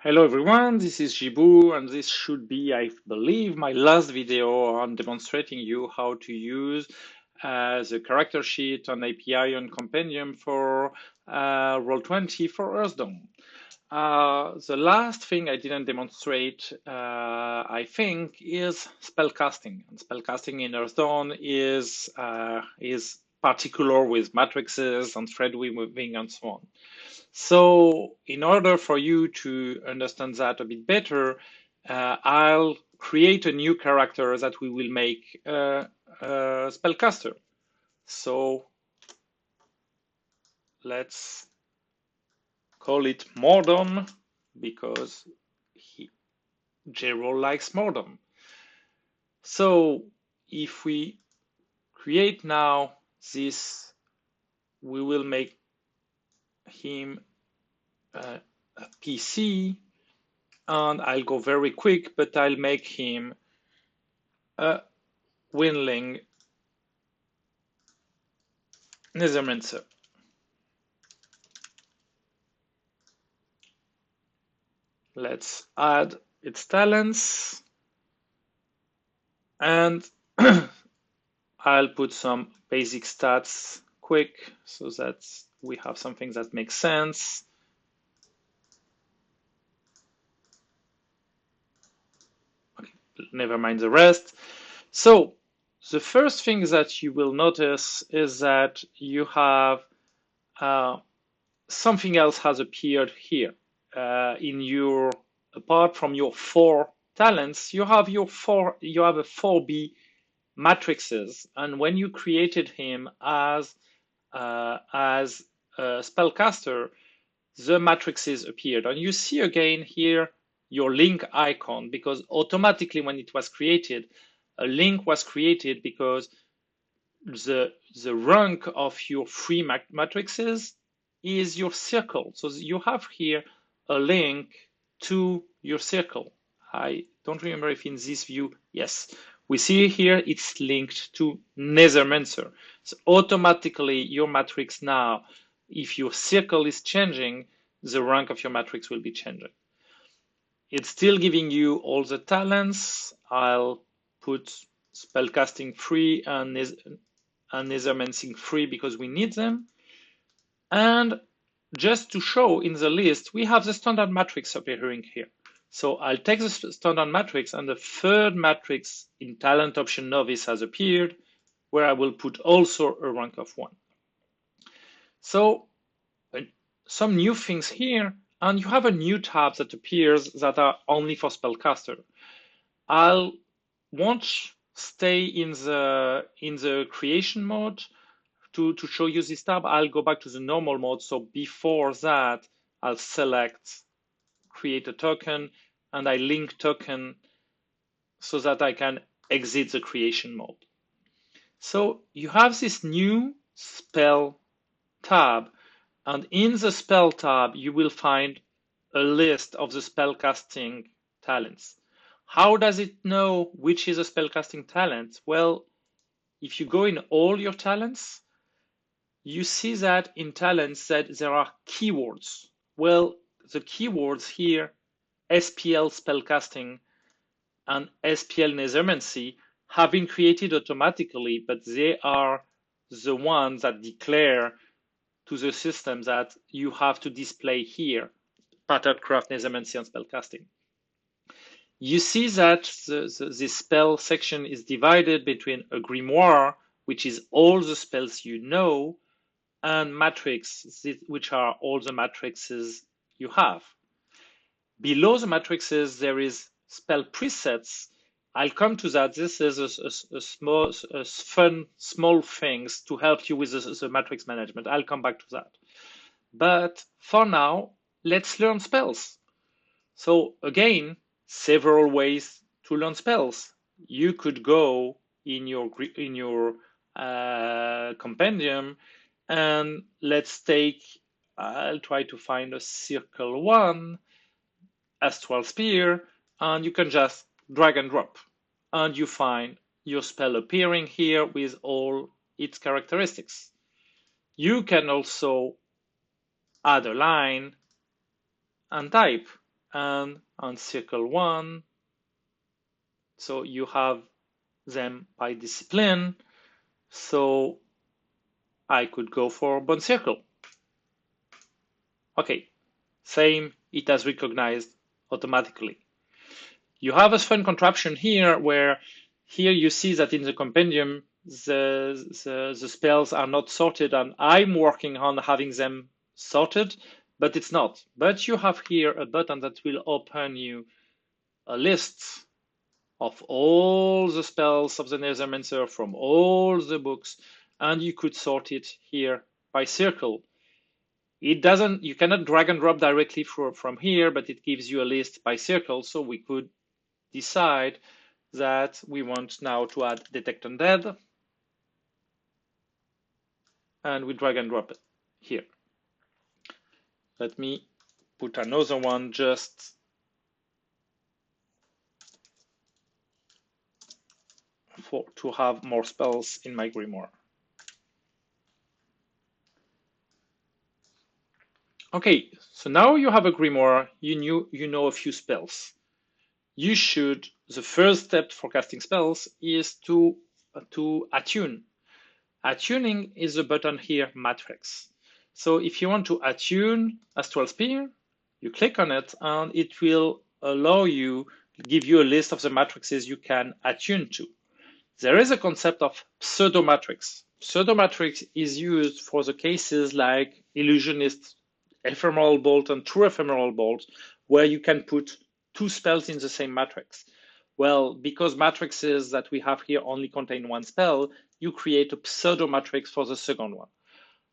Hello everyone, this is Jibu, and this should be, I believe, my last video on demonstrating you how to use the character sheet on API on Compendium for Roll20 for Earthdawn. The last thing I didn't demonstrate, I think, is spellcasting. And spellcasting in Earthdawn is particular with matrices and thread weaving and so on. So in order for you to understand that a bit better, I'll create a new character that we will make a spellcaster. So let's call it Mordom because J-Roll likes Mordom. So if we create now this, we will make him a PC, and I'll go very quick, but I'll make him a Winling Nethermancer. Let's add its talents, and I'll put some basic stats quick so that we have something that makes sense. Okay, never mind the rest. So the first thing that you will notice is that you have something else has appeared here in your, apart from your 4 talents, you have a 4B matrices, and when you created him as a spellcaster, the matrices appeared, and you see again here your link icon, because automatically when it was created, a link was created because the rank of your free matrices is your circle. So you have here a link to your circle. I don't remember if in this view, yes, we see here it's linked to Nethermancer. So automatically your matrix now, if your circle is changing, the rank of your matrix will be changing. It's still giving you all the talents. I'll put spellcasting free and Nethermancing free because we need them. And just to show in the list, we have the standard matrix appearing here. So I'll take the standard matrix, and the third matrix in talent option novice has appeared, where I will put also a rank of 1. So some new things here, and you have a new tab that appears that are only for spellcaster. I won't stay in the creation mode to show you this tab. I'll go back to the normal mode. So before that, I'll select create a token, and I link token so that I can exit the creation mode. So you have this new spell tab, and in the spell tab, you will find a list of the spellcasting talents. How does it know which is a spellcasting talent? Well, if you go in all your talents, you see that in talents that there are keywords. Well, the keywords here, SPL spellcasting and SPL nethermancy, have been created automatically, but they are the ones that declare to the system that you have to display here, pattern craft, nethermancy, and spellcasting. You see that this spell section is divided between a grimoire, which is all the spells you know, and matrix, which are all the matrices you have. Below the matrices, there is spell presets. I'll come to that. This is a fun, small things to help you with the matrix management. I'll come back to that. But for now, let's learn spells. So again, several ways to learn spells. You could go in your compendium, and let's take, I'll try to find a circle 1, astral spear, and you can just drag and drop, and you find your spell appearing here with all its characteristics. You can also add a line and type, and on circle 1. So you have them by discipline. So I could go for bone circle. Okay, same, it has recognized automatically. You have a fun contraption here where here you see that in the compendium, the spells are not sorted, and I'm working on having them sorted, but it's not. But you have here a button that will open you a list of all the spells of the Nethermancer from all the books, and you could sort it here by circle. It doesn't, you cannot drag and drop directly from here, but it gives you a list by circle, so we could decide that we want now to add detect undead, and we drag and drop it here. Let me put another one just to have more spells in my grimoire. Okay, so now you have a grimoire, you know a few spells. You should, the first step for casting spells is to attune. Attuning is the button here, matrix. So if you want to attune Astral Spear, you click on it and it will allow you, give you a list of the matrices you can attune to. There is a concept of pseudo-matrix. Pseudo-matrix is used for the cases like Illusionist, Ephemeral Bolt, and True Ephemeral Bolt, where you can put two spells in the same matrix. Well, because matrices that we have here only contain one spell, you create a pseudo matrix for the second one.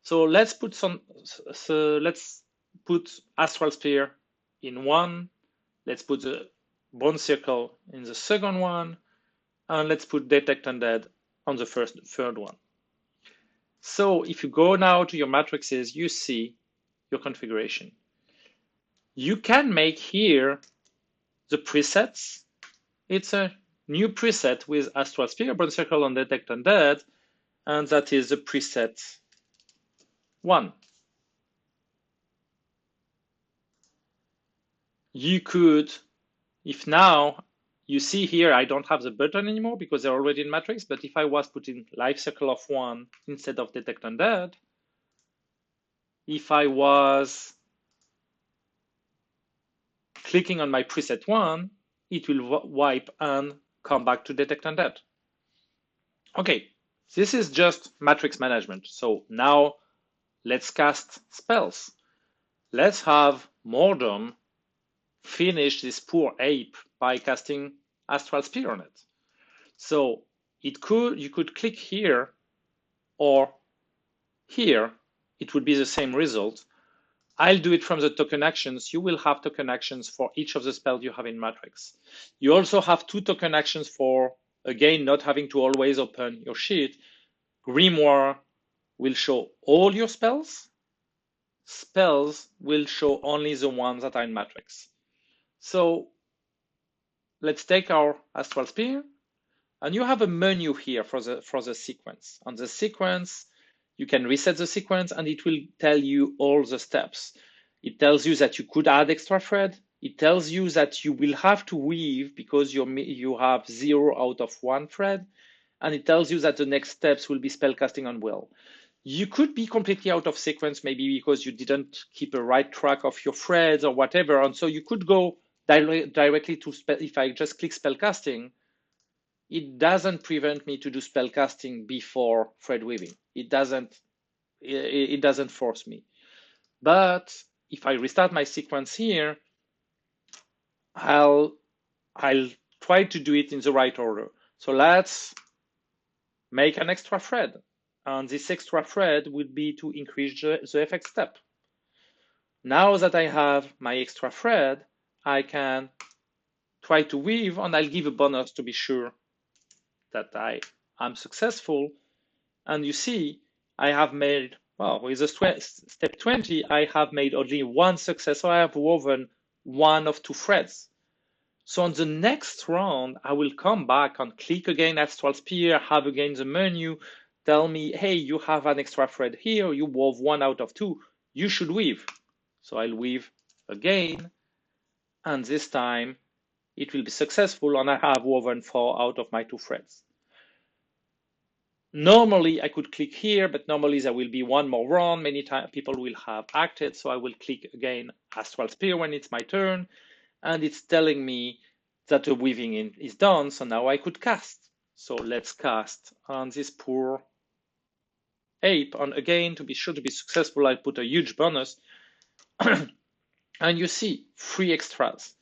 So let's put Astral Spear in one. Let's put the Bone Circle in the second one, and let's put Detect Undead on the third one. So if you go now to your matrices, you see your configuration. You can make here the presets. It's a new preset with Astral Spear, Bone Circle, and Detect Undead, and that is the preset 1. You could, if now you see here, I don't have the button anymore because they're already in matrix, but if I was putting Life Circle of 1 instead of Detect Undead, if I was clicking on my preset 1, it will wipe and come back to Detect Undead. Okay, this is just matrix management. So now let's cast spells. Let's have Mordom finish this poor ape by casting Astral Spear on it. So you could click here or here, it would be the same result. I'll do it from the token actions. You will have token actions for each of the spells you have in Matrix. You also have 2 token actions for, again, not having to always open your sheet. Grimoire will show all your spells. Spells will show only the ones that are in Matrix. So let's take our Astral Spear, and you have a menu here for the sequence. On the sequence, you can reset the sequence and it will tell you all the steps. It tells you that you could add extra thread. It tells you that you will have to weave because you have 0 out of 1 thread. And it tells you that the next steps will be spellcasting on will. You could be completely out of sequence, maybe because you didn't keep a right track of your threads or whatever. And so you could go directly to spell. If I just click spellcasting, it doesn't prevent me to do spellcasting before thread weaving. It doesn't force me. But if I restart my sequence here, I'll try to do it in the right order. So let's make an extra thread. And this extra thread would be to increase the effect step. Now that I have my extra thread, I can try to weave, and I'll give a bonus to be sure that I am successful. And you see, I have made, well, with step 20, I have made only 1 success. So I have woven 1 of 2 threads. So on the next round, I will come back and click again Astral Spear, have again the menu, tell me, hey, you have an extra thread here, you wove 1 out of 2, you should weave. So I'll weave again, and this time it will be successful, and I have woven 4 out of my 2 threads. Normally, I could click here, but normally there will be one more run. Many times people will have acted, so I will click again Astral Spear when it's my turn, and it's telling me that the weaving is done, so now I could cast. So let's cast on this poor ape, and again, to be sure to be successful, I put a huge bonus, and you see 3 extras.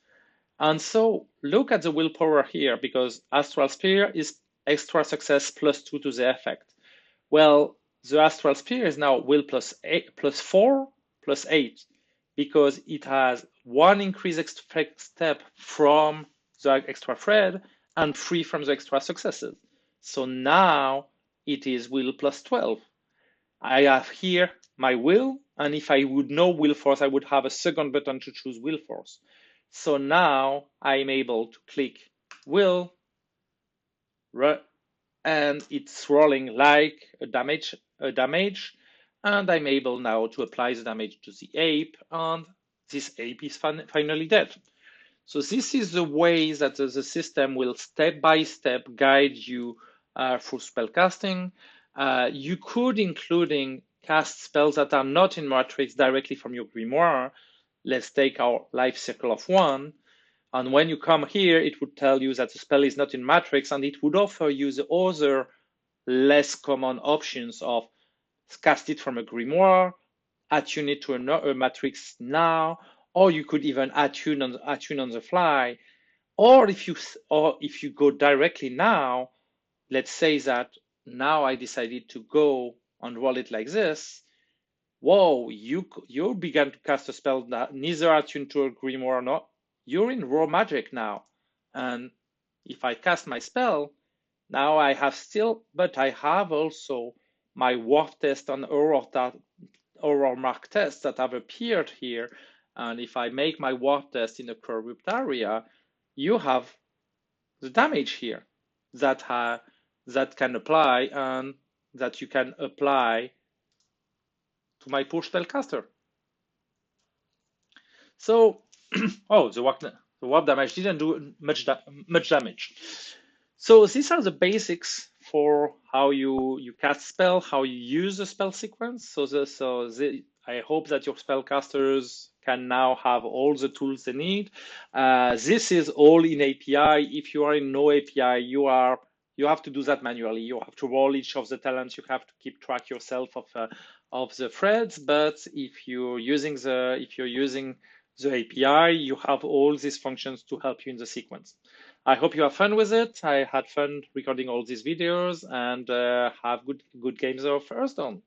And so look at the willpower here, because Astral Spear is extra success plus 2 to the effect. Well, the Astral Spear is now will plus 4 plus 8, because it has 1 increased extra step from the extra thread and 3 from the extra successes. So now it is will plus 12. I have here my will, and if I would know will force, I would have a second button to choose will force. So now I'm able to click will, and it's rolling like a damage, and I'm able now to apply the damage to the ape, and this ape is finally dead. So this is the way that the system will step by step guide you through spellcasting. You could including cast spells that are not in Matrix directly from your grimoire. Let's take our life circle of 1. And when you come here, it would tell you that the spell is not in Matrix, and it would offer you the other less common options of cast it from a grimoire, attune it to a matrix now, or you could even attune on the fly. Or if you go directly now, let's say that now I decided to go and roll it like this. Whoa, you began to cast a spell that neither attuned to a grimoire nor you're in raw magic now. And if I cast my spell, now I have but I have also my warp test and aurora mark tests that have appeared here. And if I make my warp test in a corrupt area, you have the damage here that can apply, and that you can apply to my push spellcaster. So, oh, the warp damage didn't do much damage. So these are the basics for how you cast spell, how you use the spell sequence. I hope that your spellcasters can now have all the tools they need. This is all in API. If you are in no API, you have to do that manually. You have to roll each of the talents. You have to keep track yourself of the threads. But if you're using the API, you have all these functions to help you in the sequence. I hope you have fun with it. I had fun recording all these videos, and have good games of Earthdawn.